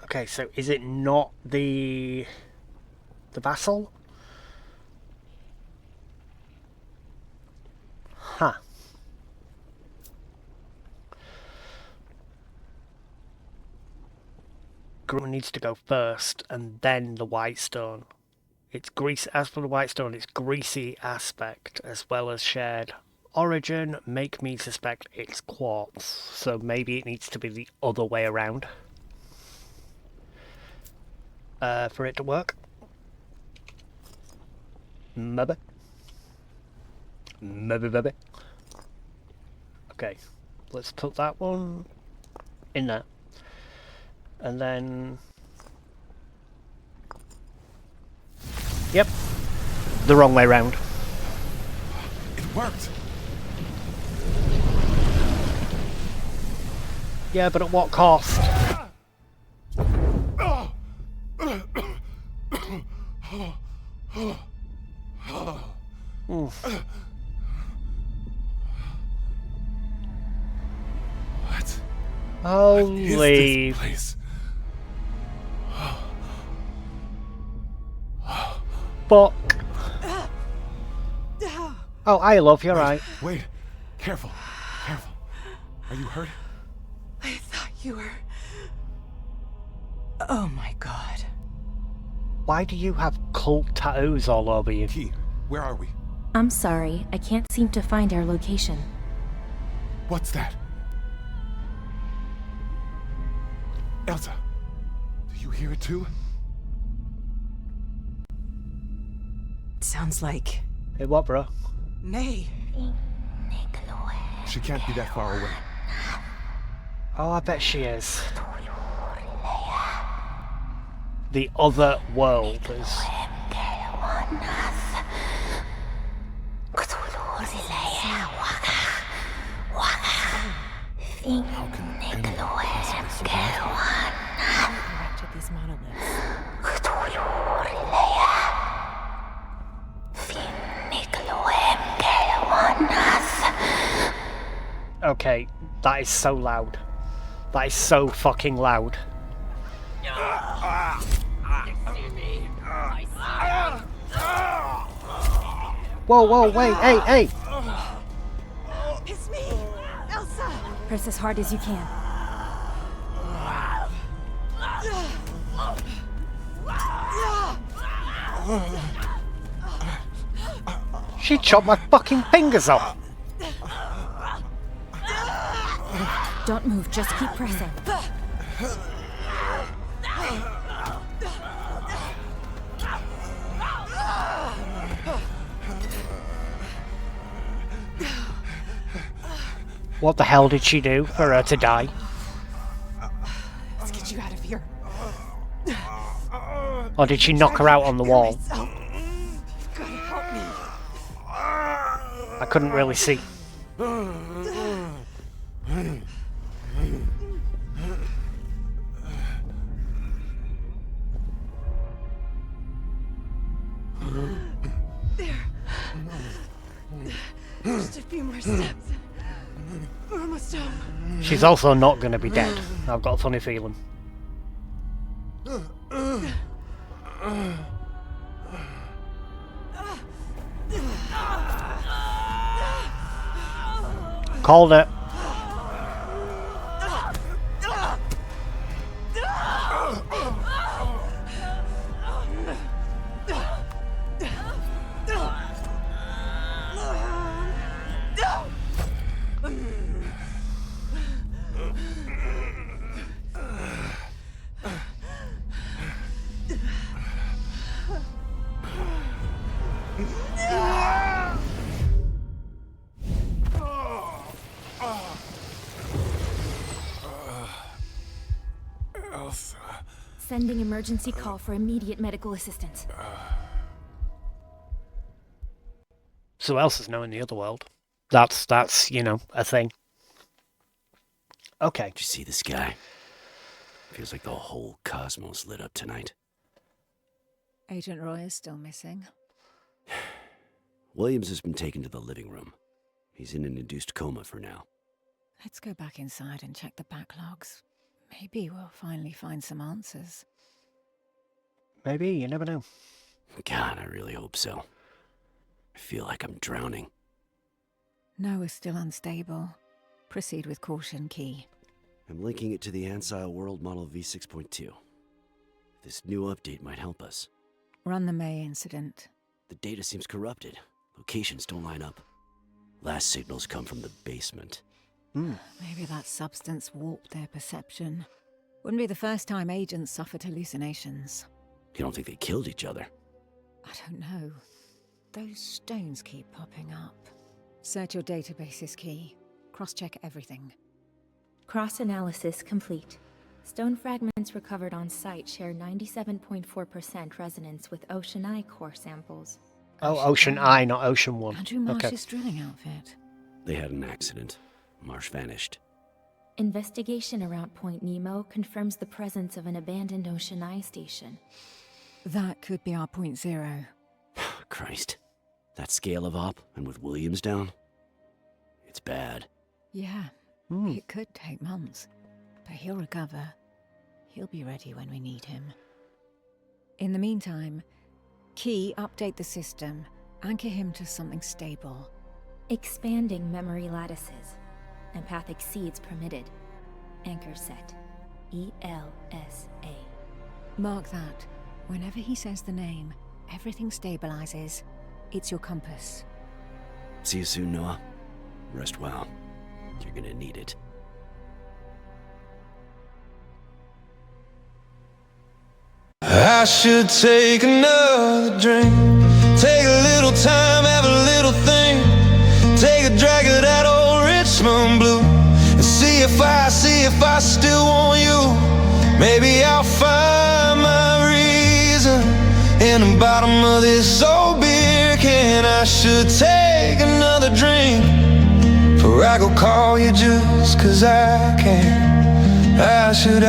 okay, so is it not the vassal? Huh. Green needs to go first, and then the white stone. It's grease. As for the white stone, it's greasy aspect as well as shared origin make me suspect it's quartz, so maybe it needs to be the other way around for it to work. Maybe. Maybe. Okay, let's put that one in there. And then... Yep, the wrong way round. It worked. Yeah, but at what cost? What? Holy... What is this place? Fuck. Oh, I love you, right? Wait. Careful. Careful. Are you hurt? I thought you were... Oh my god. Why do you have cult tattoos all over you? Key, where are we? I'm sorry, I can't seem to find our location. What's that? Elsa, do you hear it too? Sounds like... Hey, what, bro? May. She can't be that far away. Oh, I bet she is. The other world is... How can anyone possibly survive? Erected these monoliths. Okay, that is so loud. That is so fucking loud. Whoa, whoa, wait, hey! It's me, Elsa! Press as hard as you can. She chopped my fucking fingers off! Don't move, just keep pressing. What the hell did she do for her to die? Let's get you out of here. Or did she knock her out on the wall? You've gotta help me. I couldn't really see. Just a few more steps. We're almost home. She's also not going to be dead. I've got a funny feeling. Called it. Sending emergency call for immediate medical assistance. So else is knowing the other world. That's you know, a thing. Okay. Did you see the sky? Feels like the whole cosmos lit up tonight. Agent Roy is still missing. Williams has been taken to the living room. He's in an induced coma for now. Let's go back inside and check the backlogs. Maybe we'll finally find some answers. Maybe, you never know. God, I really hope so. I feel like I'm drowning. Noah's still unstable. Proceed with caution, Key. I'm linking it to the Ansile World Model V6.2. This new update might help us. Run the May incident. The data seems corrupted. Locations don't line up. Last signals come from the basement. Maybe that substance warped their perception. Wouldn't be the first time agents suffered hallucinations. You don't think they killed each other? I don't know. Those stones keep popping up. Search your databases, Key. Cross-check everything. Cross-analysis complete. Stone fragments recovered on site share 97.4% resonance with Ocean Eye core samples. Oh, Ocean Eye, not Ocean One. Andrew Marsh's drilling outfit. They had an accident. Marsh vanished. Investigation around Point Nemo confirms the presence of an abandoned Ocean Eye station. That could be our Point Zero. Christ. That scale of op, and with Williams down? It's bad. Yeah, it could take months, but he'll recover. He'll be ready when we need him. In the meantime, Key, update the system. Anchor him to something stable. Expanding memory lattices. Empathic seeds permitted. Anchor set. ELSA. Mark that. Whenever he says the name, everything stabilizes. It's your compass. See you soon, Noah. Rest well. You're gonna need it. I should take another drink. Take a little time, have a little think. Take a drag of that old Richmond blue. And see if I still want you. Maybe I'll find my reason in the bottom of this old beer can. I should take another drink. For I go call you just 'cause I can. I should